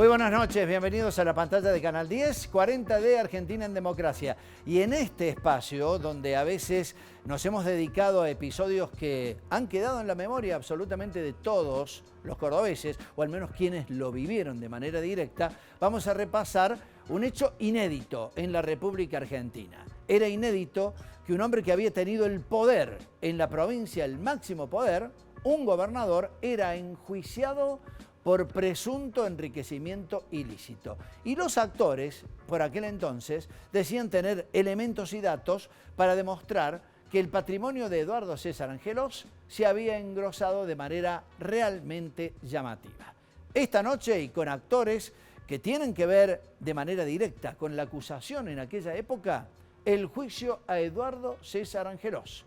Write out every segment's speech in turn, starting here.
Muy buenas noches, bienvenidos a la pantalla de Canal 10, 40 de Argentina en Democracia. Y en este espacio, donde a veces nos hemos dedicado a episodios que han quedado en la memoria absolutamente de todos los cordobeses, o al menos quienes lo vivieron de manera directa, vamos a repasar un hecho inédito en la República Argentina. Era inédito que un hombre que había tenido el poder en la provincia, el máximo poder, un gobernador, era enjuiciado por presunto enriquecimiento ilícito. Y los actores, por aquel entonces, decían tener elementos y datos para demostrar que el patrimonio de Eduardo César Angelos se había engrosado de manera realmente llamativa. Esta noche, y con actores que tienen que ver de manera directa con la acusación en aquella época, el juicio a Eduardo César Angelos.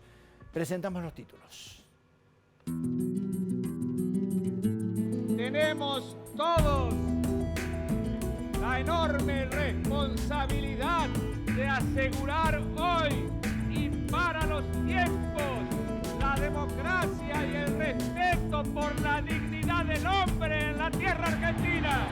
Presentamos los títulos. Tenemos todos la enorme responsabilidad de asegurar hoy y para los tiempos la democracia y el respeto por la dignidad del hombre en la tierra argentina.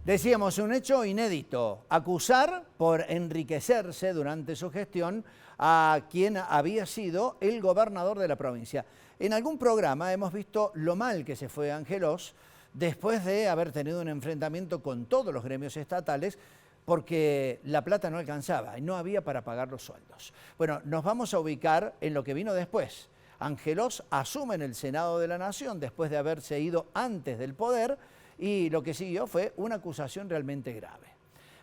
Decíamos, un hecho inédito, acusar por enriquecerse durante su gestión a quien había sido el gobernador de la provincia. En algún programa hemos visto lo mal que se fue Angelos después de haber tenido un enfrentamiento con todos los gremios estatales porque la plata no alcanzaba y no había para pagar los sueldos. Bueno, nos vamos a ubicar en lo que vino después. Angelos asume en el Senado de la Nación después de haberse ido antes del poder, y lo que siguió fue una acusación realmente grave.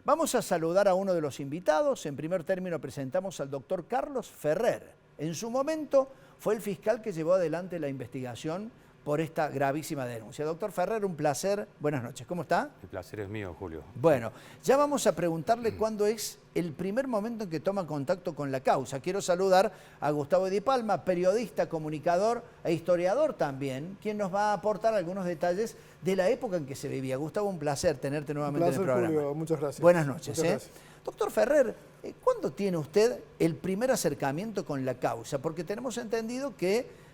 Vamos a saludar a uno de los invitados. En primer término presentamos al doctor Carlos Ferrer. En su momento fue el fiscal que llevó adelante la investigación por esta gravísima denuncia. Doctor Ferrer, un placer. Buenas noches. ¿Cómo está? El placer es mío, Julio. Bueno, ya vamos a preguntarle cuándo es el primer momento en que toma contacto con la causa. Quiero saludar a Gustavo Di Palma, periodista, comunicador e historiador también, quien nos va a aportar algunos detalles de la época en que se vivía. Gustavo, un placer tenerte nuevamente en el programa. Julio, muchas gracias. Buenas noches. Muchas gracias. Doctor Ferrer, ¿cuándo tiene usted el primer acercamiento con la causa? Porque tenemos entendido que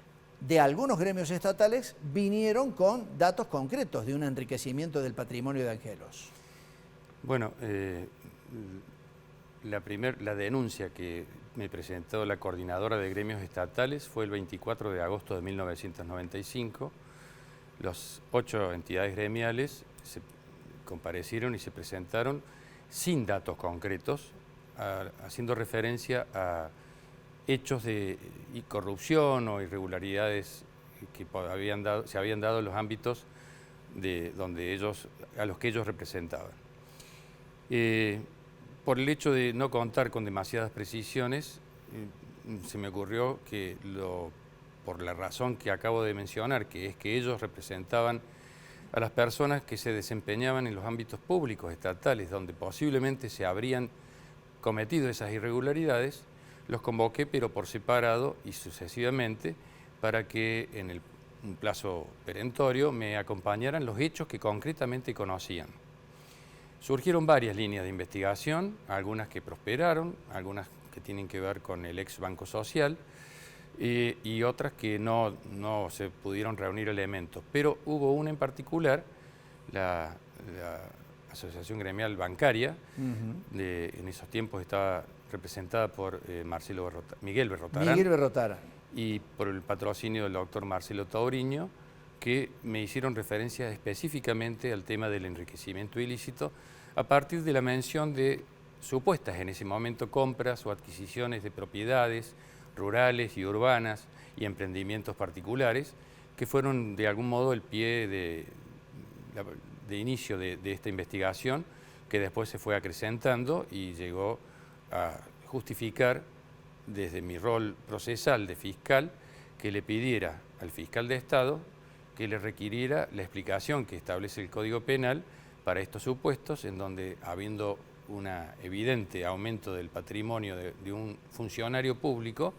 de algunos gremios estatales vinieron con datos concretos de un enriquecimiento del patrimonio de Angelos. Bueno, la denuncia que me presentó la coordinadora de gremios estatales fue el 24 de agosto de 1995. Las 8 entidades gremiales se comparecieron y se presentaron sin datos concretos, haciendo referencia a hechos de corrupción o irregularidades que se habían dado en los ámbitos a los que ellos representaban. Por el hecho de no contar con demasiadas precisiones, se me ocurrió que por la razón que acabo de mencionar, que es que ellos representaban a las personas que se desempeñaban en los ámbitos públicos estatales, donde posiblemente se habrían cometido esas irregularidades, los convoqué, pero por separado y sucesivamente, para que en un plazo perentorio me acompañaran los hechos que concretamente conocían. Surgieron varias líneas de investigación, algunas que prosperaron, algunas que tienen que ver con el ex Banco Social y otras que no se pudieron reunir elementos. Pero hubo una en particular, la Asociación Gremial Bancaria, en esos tiempos estaba representada por Miguel Berrotarán y por el patrocinio del doctor Marcelo Tauriño, que me hicieron referencia específicamente al tema del enriquecimiento ilícito a partir de la mención de supuestas en ese momento compras o adquisiciones de propiedades rurales y urbanas y emprendimientos particulares que fueron de algún modo el pie de inicio de esta investigación, que después se fue acrecentando y llegó a justificar, desde mi rol procesal de fiscal, que le pidiera al fiscal de Estado que le requiriera la explicación que establece el Código Penal para estos supuestos, en donde, habiendo un evidente aumento del patrimonio de un funcionario público,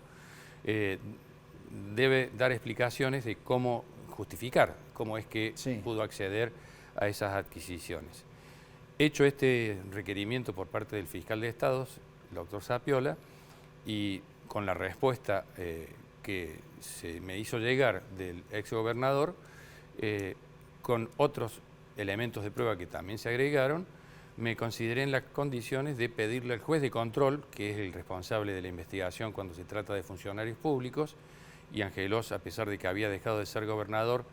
debe dar explicaciones de cómo justificar, cómo es que pudo acceder a esas adquisiciones. Hecho este requerimiento por parte del fiscal de Estado, el doctor Sapiola, y con la respuesta que se me hizo llegar del exgobernador, con otros elementos de prueba que también se agregaron, me consideré en las condiciones de pedirle al juez de control, que es el responsable de la investigación cuando se trata de funcionarios públicos, y Angelos, a pesar de que había dejado de ser gobernador,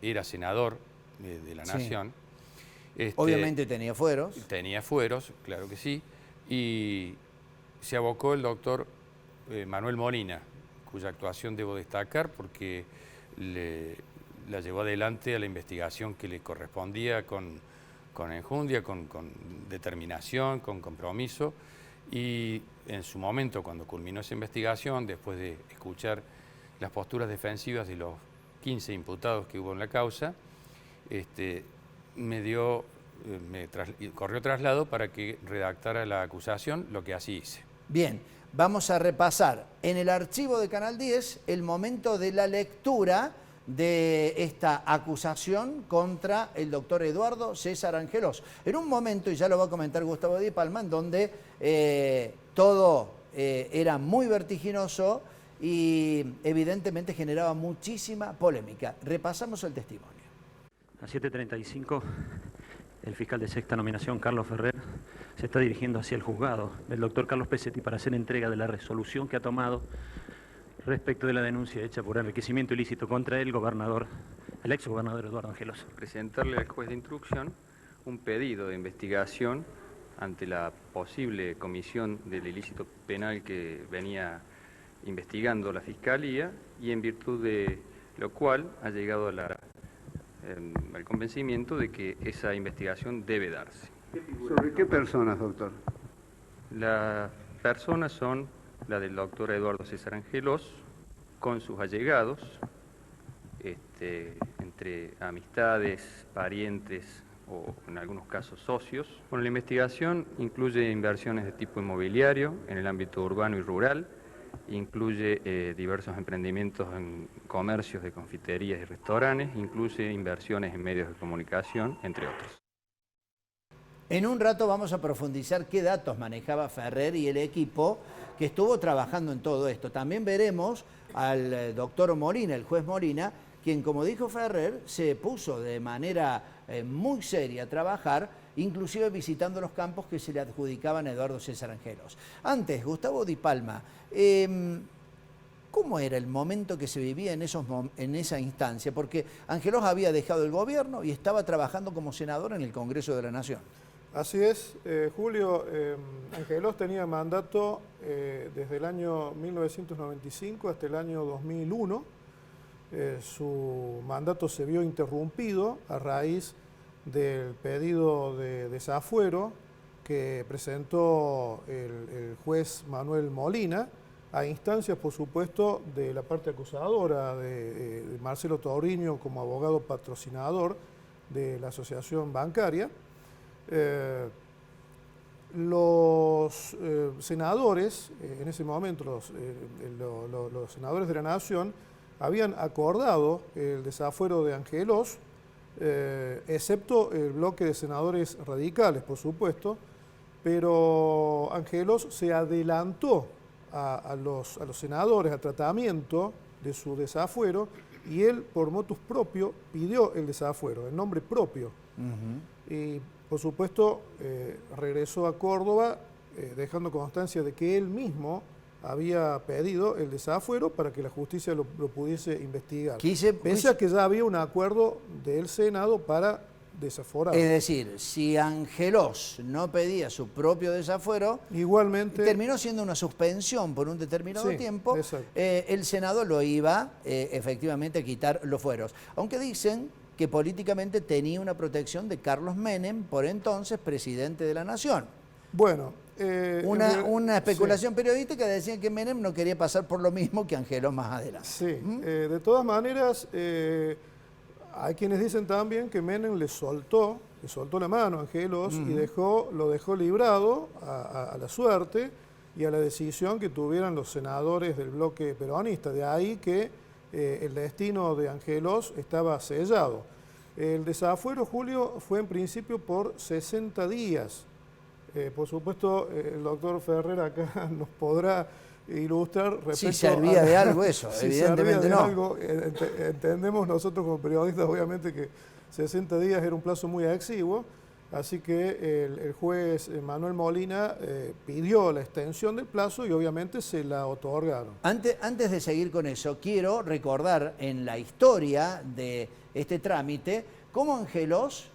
era senador de la Nación. Obviamente tenía fueros. Tenía fueros, claro que sí, y se abocó el doctor Manuel Molina, cuya actuación debo destacar porque la llevó adelante a la investigación que le correspondía con enjundia, con determinación, con compromiso, y en su momento, cuando culminó esa investigación, después de escuchar las posturas defensivas de los 15 imputados que hubo en la causa, corrió traslado para que redactara la acusación, lo que así hice. Bien, vamos a repasar en el archivo de Canal 10 el momento de la lectura de esta acusación contra el doctor Eduardo César Angelos. En un momento, y ya lo va a comentar Gustavo Di Palma, en donde todo era muy vertiginoso y evidentemente generaba muchísima polémica. Repasamos el testimonio. A 7:35, el fiscal de sexta nominación, Carlos Ferrer, se está dirigiendo hacia el juzgado del doctor Carlos Pesetti para hacer entrega de la resolución que ha tomado respecto de la denuncia hecha por enriquecimiento ilícito contra el exgobernador Eduardo Angelos. Presentarle al juez de instrucción un pedido de investigación ante la posible comisión del ilícito penal que venía investigando la Fiscalía, y en virtud de lo cual ha llegado al convencimiento de que esa investigación debe darse. ¿Sobre qué personas, doctor? Las personas son la del doctor Eduardo César Angelos, con sus allegados, entre amistades, parientes o en algunos casos socios. Bueno, la investigación incluye inversiones de tipo inmobiliario en el ámbito urbano y rural, incluye diversos emprendimientos en comercios de confiterías y restaurantes, incluye inversiones en medios de comunicación, entre otros. En un rato vamos a profundizar qué datos manejaba Ferrer y el equipo que estuvo trabajando en todo esto. También veremos al doctor Molina, el juez Molina, quien, como dijo Ferrer, se puso de manera muy seria a trabajar, inclusive visitando los campos que se le adjudicaban a Eduardo César Angelos. Antes, Gustavo Di Palma, ¿cómo era el momento que se vivía en esa instancia? Porque Angelos había dejado el gobierno y estaba trabajando como senador en el Congreso de la Nación. Así es, Julio. Angelos tenía mandato desde el año 1995 hasta el año 2001. Su mandato se vio interrumpido a raíz del pedido de desafuero que presentó el juez Manuel Molina, a instancias, por supuesto, de la parte acusadora de Marcelo Touriño como abogado patrocinador de la asociación bancaria. Los senadores, en ese momento los senadores de la Nación, habían acordado el desafuero de Angelos, excepto el bloque de senadores radicales, por supuesto, pero Angelos se adelantó a los senadores al tratamiento de su desafuero, y él, por motus propio, pidió el desafuero, en nombre propio. Y, por supuesto, regresó a Córdoba dejando constancia de que él mismo había pedido el desafuero para que la justicia lo pudiese investigar. Pese a que ya había un acuerdo del Senado para desaforado. Es decir, si Angelos no pedía su propio desafuero, Igualmente, terminó siendo una suspensión por un determinado Sí, tiempo, exacto. el Senado lo iba efectivamente a quitar los fueros. Aunque dicen que políticamente tenía una protección de Carlos Menem, por entonces presidente de la Nación. bueno, Una especulación sí. periodística decía que Menem no quería pasar por lo mismo que Angelos más adelante. Sí, de todas maneras, hay quienes dicen también que Menem le soltó la mano a Angelos y lo dejó librado a la suerte y a la decisión que tuvieran los senadores del bloque peronista. De ahí que el destino de Angelos estaba sellado. El desafuero, Julio, fue en principio por 60 días. Por supuesto, el doctor Ferrer acá nos podrá ilustrar respecto Si servía de algo eso, si evidentemente servía de no. algo. Entendemos nosotros como periodistas, obviamente, que 60 días era un plazo muy exiguo, así que el juez Manuel Molina pidió la extensión del plazo y obviamente se la otorgaron. Antes de seguir con eso, quiero recordar en la historia de este trámite cómo Angelos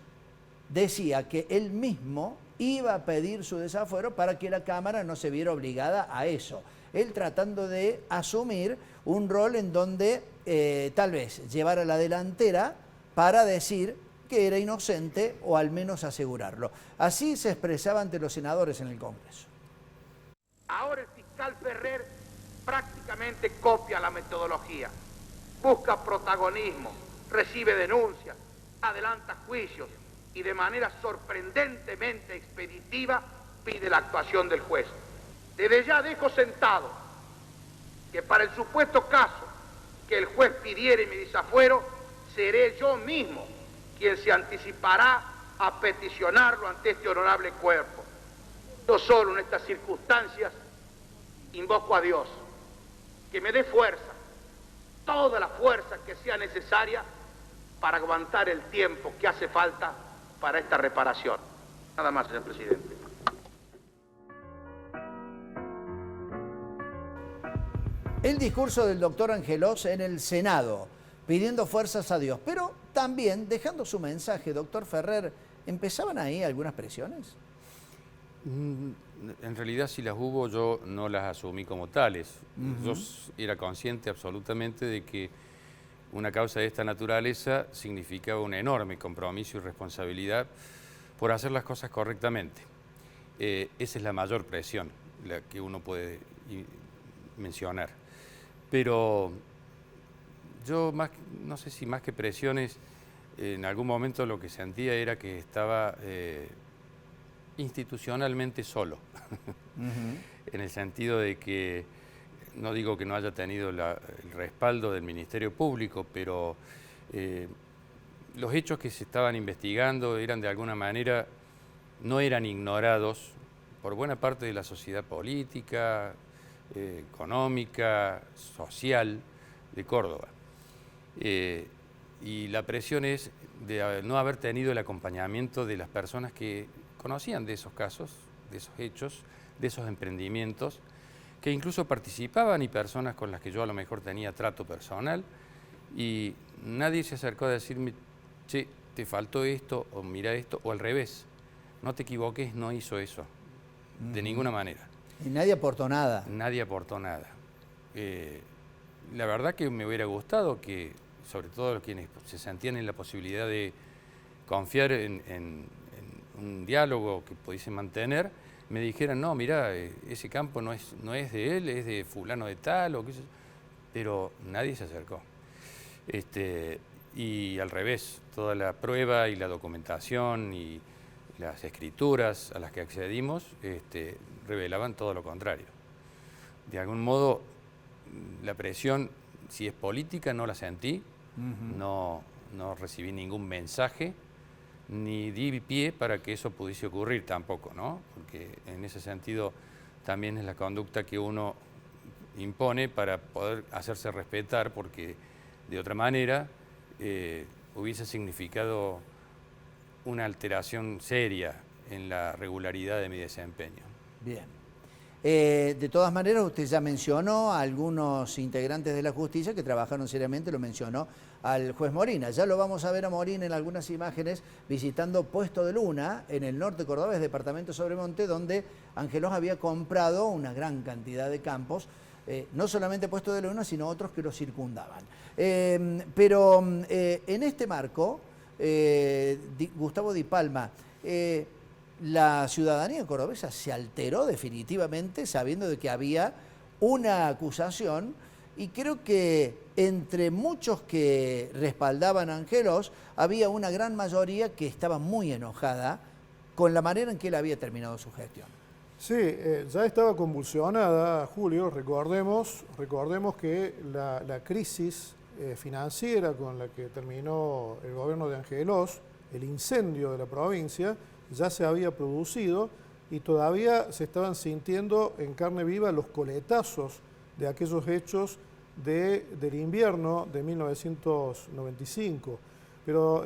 decía que él mismo iba a pedir su desafuero para que la Cámara no se viera obligada a eso. Él tratando de asumir un rol en donde tal vez llevara la delantera para decir que era inocente o al menos asegurarlo. Así se expresaba ante los senadores en el Congreso. Ahora el fiscal Ferrer prácticamente copia la metodología, busca protagonismo, recibe denuncias, adelanta juicios y de manera sorprendentemente expeditiva pide la actuación del juez. Desde ya dejo sentado que para el supuesto caso que el juez pidiere mi desafuero, seré yo mismo quien se anticipará a peticionarlo ante este honorable cuerpo. No solo en estas circunstancias invoco a Dios que me dé fuerza, toda la fuerza que sea necesaria para aguantar el tiempo que hace falta para esta reparación. Nada más, señor presidente. El discurso del doctor Angelos en el Senado, pidiendo fuerzas a Dios, pero también dejando su mensaje, doctor Ferrer, ¿empezaban ahí algunas presiones? En realidad, si las hubo, yo no las asumí como tales. Yo era consciente absolutamente de que una causa de esta naturaleza significaba un enorme compromiso y responsabilidad por hacer las cosas correctamente. Esa es la mayor presión, la que uno puede mencionar. Pero yo, no sé si más que presiones, en algún momento lo que sentía era que estaba institucionalmente solo, en el sentido de que, no digo que no haya tenido el respaldo del Ministerio Público, pero los hechos que se estaban investigando eran de alguna manera, no eran ignorados por buena parte de la sociedad política, económica, social de Córdoba. Y la presión es de no haber tenido el acompañamiento de las personas que conocían de esos casos, de esos hechos, de esos emprendimientos, que incluso participaban y personas con las que yo a lo mejor tenía trato personal, y nadie se acercó a decirme, che, te faltó esto, o mira esto, o al revés, no te equivoques, no hizo eso, de ninguna manera. Y nadie aportó nada. Nadie aportó nada. La verdad que me hubiera gustado que, sobre todo quienes se sentían en la posibilidad de confiar en un diálogo que pudiesen mantener, me dijeran, no, mira, ese campo no es de él, es de fulano de tal, o qué sé yo. Pero nadie se acercó. Y al revés, toda la prueba y la documentación y las escrituras a las que accedimos revelaban todo lo contrario. De algún modo, la presión, si es política, no la sentí, no recibí ningún mensaje, ni di pie para que eso pudiese ocurrir tampoco, ¿no? Porque en ese sentido también es la conducta que uno impone para poder hacerse respetar, porque de otra manera hubiese significado una alteración seria en la regularidad de mi desempeño. Bien. De todas maneras, usted ya mencionó a algunos integrantes de la justicia que trabajaron seriamente, lo mencionó al juez Morina. Ya lo vamos a ver a Morina en algunas imágenes visitando Puesto de Luna, en el norte cordobés, departamento Sobremonte, donde Angelos había comprado una gran cantidad de campos, no solamente Puesto de Luna, sino otros que lo circundaban. Pero en este marco, Gustavo Di Palma, la ciudadanía cordobesa se alteró definitivamente sabiendo de que había una acusación, y creo que entre muchos que respaldaban a Angelos había una gran mayoría que estaba muy enojada con la manera en que él había terminado su gestión. Sí, ya estaba convulsionada, Julio. Recordemos que la crisis financiera con la que terminó el gobierno de Angelos, el incendio de la provincia, ya se había producido y todavía se estaban sintiendo en carne viva los coletazos de aquellos hechos del invierno de 1995. Pero,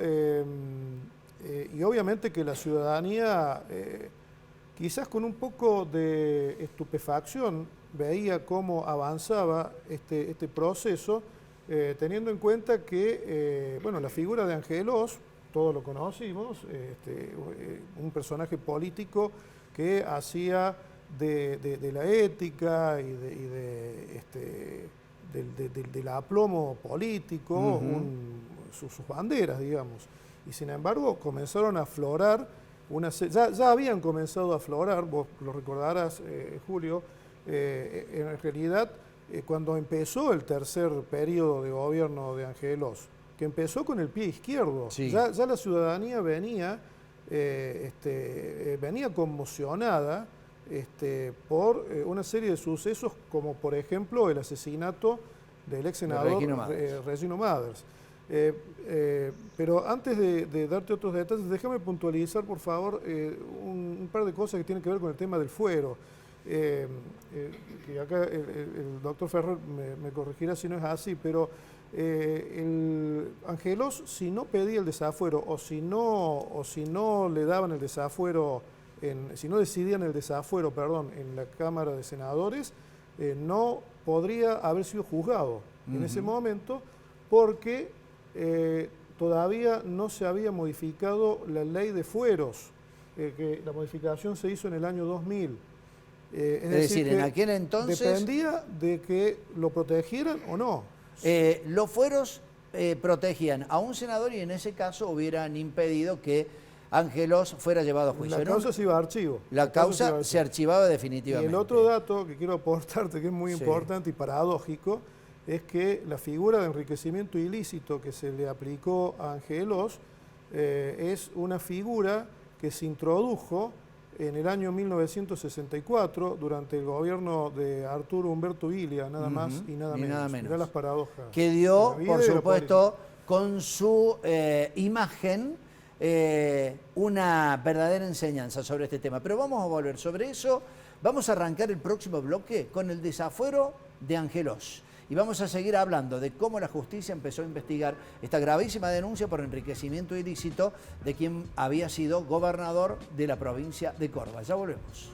y obviamente que la ciudadanía, quizás con un poco de estupefacción, veía cómo avanzaba este proceso, teniendo en cuenta que bueno, la figura de Angelos, todos lo conocimos, un personaje político que hacía de la ética y del aplomo político sus banderas, digamos. Y sin embargo comenzaron a aflorar, ya habían comenzado a aflorar, vos lo recordarás, Julio, en realidad cuando empezó el tercer periodo de gobierno de Angelos, que empezó con el pie izquierdo. Sí. Ya la ciudadanía venía conmocionada por una serie de sucesos, como por ejemplo el asesinato del ex senador Regino Mathers. Pero antes de darte otros detalles, déjame puntualizar, por favor, un par de cosas que tienen que ver con el tema del fuero. Que acá el doctor Ferrer me corregirá si no es así, pero Angelos, si no pedía el desafuero o si no le daban el desafuero, si no decidían el desafuero, perdón, en la Cámara de Senadores, no podría haber sido juzgado en ese momento, porque todavía no se había modificado la ley de fueros, que la modificación se hizo en el año 2000. Es decir, en aquel entonces dependía de que lo protegieran o no. Los fueros protegían a un senador y en ese caso hubieran impedido que Angelos fuera llevado a juicio. La causa se iba a archivo. La causa se archivaba definitivamente. Y el otro dato que quiero aportarte, que es muy importante y paradójico, es que la figura de enriquecimiento ilícito que se le aplicó a Angelos es una figura que se introdujo en el año 1964, durante el gobierno de Arturo Humberto Ilia, nada más y nada menos. Mirá las paradojas. Que dio, por supuesto, con su imagen, una verdadera enseñanza sobre este tema. Pero vamos a volver sobre eso. Vamos a arrancar el próximo bloque con el desafuero de Angelos. Y vamos a seguir hablando de cómo la justicia empezó a investigar esta gravísima denuncia por enriquecimiento ilícito de quien había sido gobernador de la provincia de Córdoba. Ya volvemos.